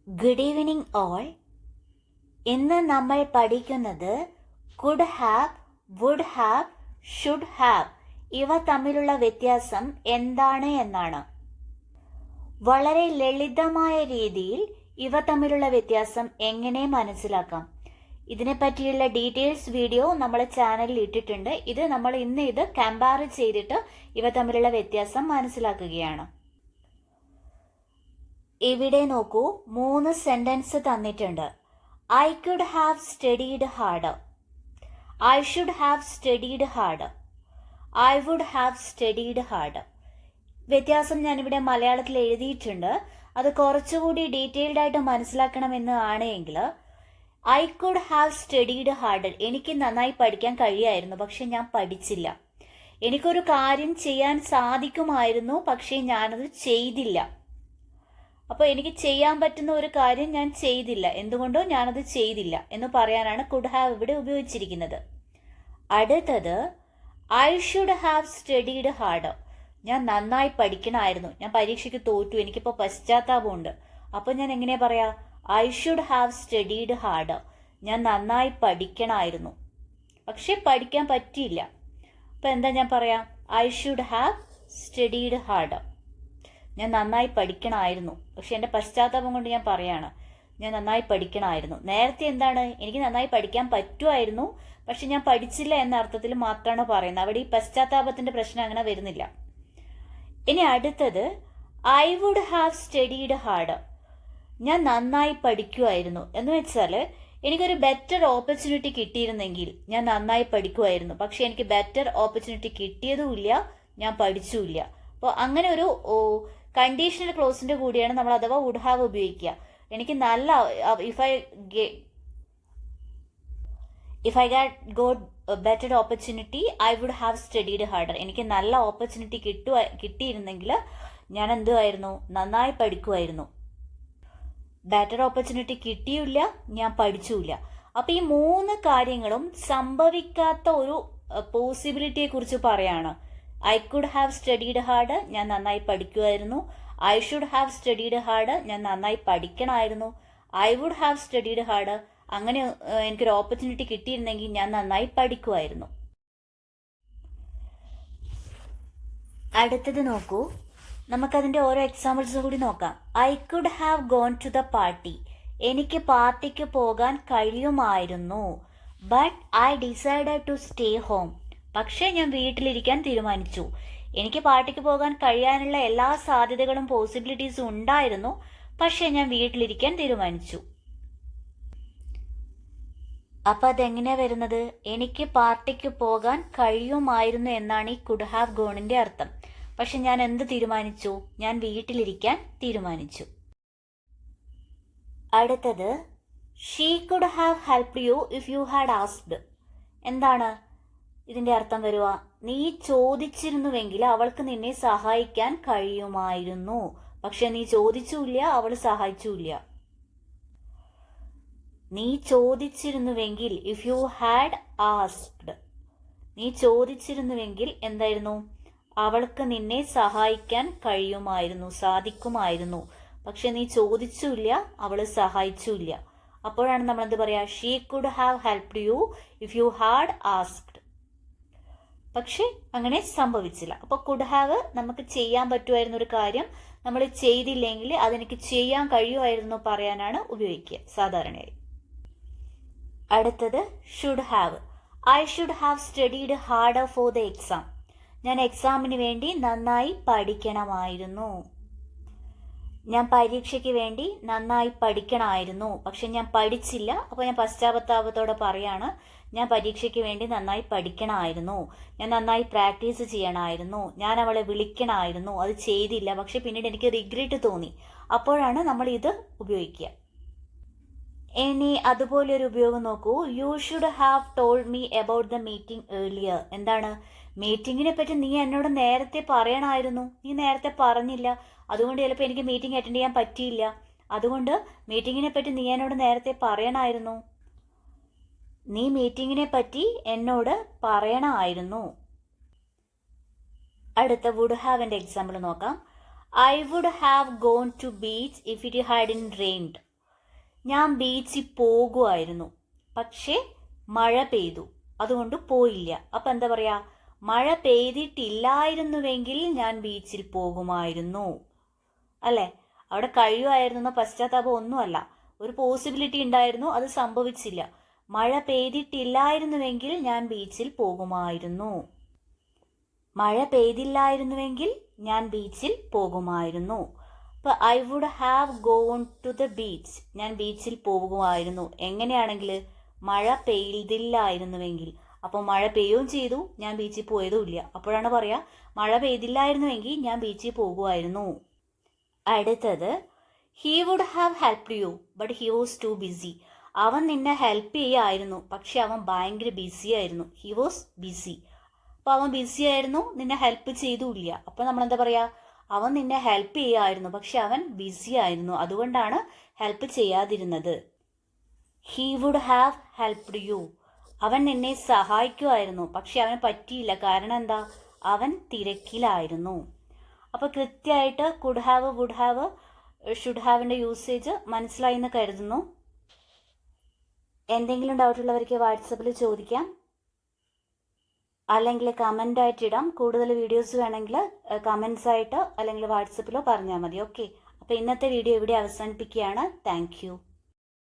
Good evening all. ഇന്ന് നമ്മൾ പഠിക്കുന്നത് could have, would have, should have ഇവ തമ്മിലുള്ള വ്യത്യാസം എന്താണ് എന്നാണ്. വളരെ ലളിതമായ രീതിയിൽ ഇവ തമ്മിലുള്ള വ്യത്യാസം എങ്ങനെ മനസ്സിലാക്കാം, ഇതിനെപ്പറ്റിയുള്ള ഡീറ്റെയിൽസ് വീഡിയോ നമ്മളെ ചാനലിൽ ഇട്ടിട്ടുണ്ട്. നമ്മൾ ഇന്ന് കമ്പയർ ചെയ്തിട്ട് ഇവ തമ്മിലുള്ള വ്യത്യാസം മനസ്സിലാക്കുകയാണ്. ഇവിടെ നോക്കൂ, 3 സെന്റൻസ് തന്നിട്ടുണ്ട്. I could have studied harder, I should have studied harder, I would have studied harder. വ്യത്യാസം ഞാനിവിടെ മലയാളത്തിൽ എഴുതിയിട്ടുണ്ട്. അത് കുറച്ചുകൂടി ഡീറ്റെയിൽഡ് ആയിട്ട് മനസ്സിലാക്കണമെന്ന് ആണെങ്കിൽ, I could have studied harder, എനിക്ക് നന്നായി പഠിക്കാൻ കഴിയായിരുന്നു, പക്ഷെ ഞാൻ പഠിച്ചില്ല. എനിക്കൊരു കാര്യം ചെയ്യാൻ സാധിക്കുമായിരുന്നു, പക്ഷേ ഞാനത് ചെയ്തില്ല. അപ്പോൾ എനിക്ക് ചെയ്യാൻ പറ്റുന്ന ഒരു കാര്യം ഞാൻ ചെയ്തില്ല, എന്തുകൊണ്ടോ ഞാനത് ചെയ്തില്ല എന്ന് പറയാനാണ് കുഡ് ഹാവ് ഇവിടെ ഉപയോഗിച്ചിരിക്കുന്നത്. അടുത്തത് I should have studied harder, ഞാൻ നന്നായി പഠിക്കണമായിരുന്നു, ഞാൻ പരീക്ഷയ്ക്ക് തോറ്റു, എനിക്കിപ്പോൾ പശ്ചാത്താപമുണ്ട്. അപ്പോൾ ഞാൻ എങ്ങനെ പറയാ? I should have studied harder, ഞാൻ നന്നായി പഠിക്കണമായിരുന്നു, പക്ഷെ പഠിക്കാൻ പറ്റിയില്ല. അപ്പോൾ എന്താ ഞാൻ പറയാ? I should have studied harder, ഞാൻ നന്നായി പഠിക്കണമായിരുന്നു, പക്ഷെ എൻ്റെ പശ്ചാത്താപം കൊണ്ട് ഞാൻ പറയാണ് ഞാൻ നന്നായി പഠിക്കണമായിരുന്നു. നേരത്തെ എന്താണ്? എനിക്ക് നന്നായി പഠിക്കാൻ പറ്റുമായിരുന്നു, പക്ഷെ ഞാൻ പഠിച്ചില്ല എന്ന അർത്ഥത്തിൽ മാത്രമാണ് പറയുന്നത്. അവിടെ ഈ പശ്ചാത്താപത്തിന്റെ പ്രശ്നം അങ്ങനെ വരുന്നില്ല. ഇനി അടുത്തത് I would have studied harder, ഞാൻ നന്നായി പഠിക്കുമായിരുന്നു എന്ന് വെച്ചാൽ എനിക്കൊരു ബെറ്റർ ഓപ്പർച്യൂണിറ്റി കിട്ടിയിരുന്നെങ്കിൽ ഞാൻ നന്നായി പഠിക്കുമായിരുന്നു, പക്ഷെ എനിക്ക് ബെറ്റർ ഓപ്പർച്യൂണിറ്റി കിട്ടിയതുമില്ല, ഞാൻ പഠിച്ചുമില്ല. അപ്പോൾ അങ്ങനെ ഒരു കണ്ടീഷണൽ ക്ലോസിന്റെ കൂടിയാണ് നമ്മൾ അഥവാ വുഡ് ഹാവ് ഉപയോഗിക്കുക. എനിക്ക് നല്ല if I got better opportunity I would have studied harder, എനിക്ക് നല്ല ഓപ്പർച്യൂണിറ്റി കിട്ടിയിരുന്നെങ്കിൽ ഞാൻ എന്തുമായിരുന്നു? നന്നായി പഠിക്കുമായിരുന്നു. ബെറ്റർ ഓപ്പർച്യൂണിറ്റി കിട്ടിയില്ല, ഞാൻ പഠിച്ചുമില്ല. അപ്പൊ ഈ 3 കാര്യങ്ങളും സംഭവിക്കാത്ത ഒരു പോസിബിലിറ്റിയെ കുറിച്ച് പറയാണ്. I could have studied hard, ഞാൻ നന്നായി പഠിക്കുമായിരുന്നു. I should have studied hard, ഞാൻ നന്നായി പഠിക്കണമായിരുന്നു. I would have studied hard, അങ്ങനെ എനിക്കൊരു ഓപ്പർച്യൂണിറ്റി കിട്ടിയിരുന്നെങ്കിൽ ഞാൻ നന്നായി പഠിക്കുമായിരുന്നു. അടുത്തത് നോക്കൂ, നമുക്കതിന്റെ ഓരോ എക്സാമ്പിൾസ് കൂടി നോക്കാം. I could have gone to the party, എനിക്ക് പാർട്ടിക്ക് പോകാൻ കഴിയുമായിരുന്നു. But I decided to stay home, പക്ഷേ ഞാൻ വീട്ടിലിരിക്കാൻ തീരുമാനിച്ചു. എനിക്ക് പാർട്ടിക്ക് പോകാൻ കഴിയാനുള്ള എല്ലാ സാധ്യതകളും പോസിബിലിറ്റീസും ഉണ്ടായിരുന്നു, പക്ഷേ ഞാൻ വീട്ടിലിരിക്കാൻ തീരുമാനിച്ചു. അപ്പൊ അതെങ്ങനെയാ വരുന്നത്? എനിക്ക് പാർട്ടിക്ക് പോകാൻ കഴിയുമായിരുന്നു എന്നാണ് ഈ കുഡ് ഹാവ് ഗോണിന്റെ അർത്ഥം. പക്ഷെ ഞാൻ എന്ത് തീരുമാനിച്ചു? ഞാൻ വീട്ടിലിരിക്കാൻ തീരുമാനിച്ചു. അടുത്തത് she could have helped you if you had asked. എന്താണ് ഇതിന്റെ അർത്ഥം വരുക? നീ ചോദിച്ചിരുന്നുവെങ്കിൽ അവൾക്ക് നിന്നെ സഹായിക്കാൻ കഴിയുമായിരുന്നു, പക്ഷെ നീ ചോദിച്ചില്ല, അവൾ സഹായിച്ചില്ല. നീ ചോദിച്ചിരുന്നുവെങ്കിൽ, ഇഫ് യു ഹാഡ് ആസ്ക്ഡ്, നീ ചോദിച്ചിരുന്നുവെങ്കിൽ എന്തായിരുന്നു? അവൾക്ക് നിന്നെ സഹായിക്കാൻ കഴിയുമായിരുന്നു, സാധിക്കുമായിരുന്നു, പക്ഷെ നീ ചോദിച്ചില്ല, അവള് സഹായിച്ചില്ല. അപ്പോഴാണ് നമ്മൾ എന്ത് പറയാ? She could have helped you if you had asked. പക്ഷെ അങ്ങനെ സംഭവിച്ചില്ല. അപ്പൊ കുഡ് ഹാവ് നമുക്ക് ചെയ്യാൻ പറ്റുമായിരുന്ന ഒരു കാര്യം നമ്മൾ ചെയ്തില്ലെങ്കിൽ അതെനിക്ക് ചെയ്യാൻ കഴിയുമായിരുന്നു പറയാനാണ് ഉപയോഗിക്കുക സാധാരണയായി. അടുത്തത് should have. I should have studied harder for the exam, ഞാൻ എക്സാമിന് വേണ്ടി നന്നായി പഠിക്കണമായിരുന്നു. ഞാൻ പരീക്ഷയ്ക്ക് വേണ്ടി നന്നായി പഠിക്കണമായിരുന്നു, പക്ഷെ ഞാൻ പഠിച്ചില്ല. അപ്പോൾ ഞാൻ പശ്ചാത്താപത്തോടെ പറയാണ്, ഞാൻ പരീക്ഷയ്ക്ക് വേണ്ടി നന്നായി പഠിക്കണമായിരുന്നു, ഞാൻ നന്നായി പ്രാക്ടീസ് ചെയ്യണമായിരുന്നു, ഞാൻ അവളെ വിളിക്കണമായിരുന്നു, അത് ചെയ്തില്ല, പക്ഷെ പിന്നീട് എനിക്ക് റിഗ്രറ്റ് തോന്നി. അപ്പോഴാണ് നമ്മൾ ഇത് ഉപയോഗിക്കുക. ഇനി അതുപോലെ ഒരു ഉപയോഗം നോക്കൂ. You should have told me about the meeting earlier. എന്താണ്? മീറ്റിങ്ങിനെ പറ്റി നീ എന്നോട് നേരത്തെ പറയണമായിരുന്നു, നീ നേരത്തെ പറഞ്ഞില്ല, അതുകൊണ്ട് ചിലപ്പോൾ എനിക്ക് മീറ്റിംഗ് അറ്റൻഡ് ചെയ്യാൻ പറ്റിയില്ല. അതുകൊണ്ട് മീറ്റിങ്ങിനെ പറ്റി നീ എന്നോട് നേരത്തെ പറയണമായിരുന്നു, നീ മീറ്റിങ്ങിനെ പറ്റി എന്നോട് പറയണമായിരുന്നു. അടുത്ത വുഡ് ഹാവിന്റെ എക്സാമ്പിൾ നോക്കാം. I would have gone to beach if it hadn't rained. ഞാൻ ബീച്ചിൽ പോകുമായിരുന്നു, പക്ഷേ മഴ പെയ്തു, അതുകൊണ്ട് പോയില്ല. അപ്പം എന്താ പറയുക? മഴ പെയ്തിട്ടില്ലായിരുന്നുവെങ്കിൽ ഞാൻ ബീച്ചിൽ പോകുമായിരുന്നു, അല്ലേ? അവിടെ കഴിയുമായിരുന്ന പശ്ചാത്താപം ഒന്നുമല്ല, ഒരു പോസിബിലിറ്റി ഉണ്ടായിരുന്നു, അത് സംഭവിച്ചില്ല. മഴ പെയ്തിട്ടില്ലായിരുന്നുവെങ്കിൽ ഞാൻ ബീച്ചിൽ പോകുമായിരുന്നു. മഴ പെയ്തില്ലായിരുന്നുവെങ്കിൽ ഞാൻ ബീച്ചിൽ പോകുമായിരുന്നു. അപ്പോൾ I would have gone to the beach, ഞാൻ ബീച്ചിൽ പോകുമായിരുന്നു. എങ്ങനെയാണെങ്കിൽ മഴ പെയ്തില്ലായിരുന്നുവെങ്കിൽ. അപ്പോൾ മഴ പെയ്യുകയും ചെയ്തു, ഞാൻ ബീച്ചിൽ പോയതും ഇല്ല. അപ്പോഴാണ് പറയാ മഴ പെയ്തില്ലായിരുന്നുവെങ്കിൽ ഞാൻ ബീച്ചിൽ പോകുമായിരുന്നു. അടുത്തത്, he would have helped you but he was too busy. അവൻ നിന്നെ ഹെൽപ്പ് ചെയ്യായിരുന്നു, പക്ഷെ അവൻ ഭയങ്കര ബിസി ആയിരുന്നു. He was busy. അപ്പോൾ അവൻ ബിസി ആയിരുന്നു, നിന്നെ ഹെൽപ്പ് ചെയ്തുമില്ല. അപ്പോൾ നമ്മൾ എന്താ പറയാ? അവൻ നിന്നെ ഹെൽപ്പ് ചെയ്യായിരുന്നു, പക്ഷെ അവൻ ബിസി ആയിരുന്നു, അതുകൊണ്ടാണ് ഹെൽപ്പ് ചെയ്യാതിരുന്നത്. He would have helped you. അവൻ നിന്നെ സഹായിക്കുമായിരുന്നു, പക്ഷെ അവന് പറ്റിയില്ല. കാരണം എന്താ? അവൻ തിരക്കിലായിരുന്നു. അപ്പോൾ കൃത്യമായിട്ട് could have, would have, should ഹാവിൻ്റെ യൂസേജ് മനസ്സിലായി എന്ന് കരുതുന്നു. എന്തെങ്കിലും ഡൗട്ടുള്ളവർക്ക് വാട്സപ്പിൽ ചോദിക്കാം, അല്ലെങ്കിൽ കമൻ്റ് ആയിട്ട് ഇടാം. കൂടുതൽ വീഡിയോസ് വേണമെങ്കിൽ കമൻസ് ആയിട്ട് അല്ലെങ്കിൽ വാട്സപ്പിലോ പറഞ്ഞാൽ മതി. ഓക്കെ, അപ്പോൾ ഇന്നത്തെ വീഡിയോ ഇവിടെ അവസാനിപ്പിക്കുകയാണ്. Thank you.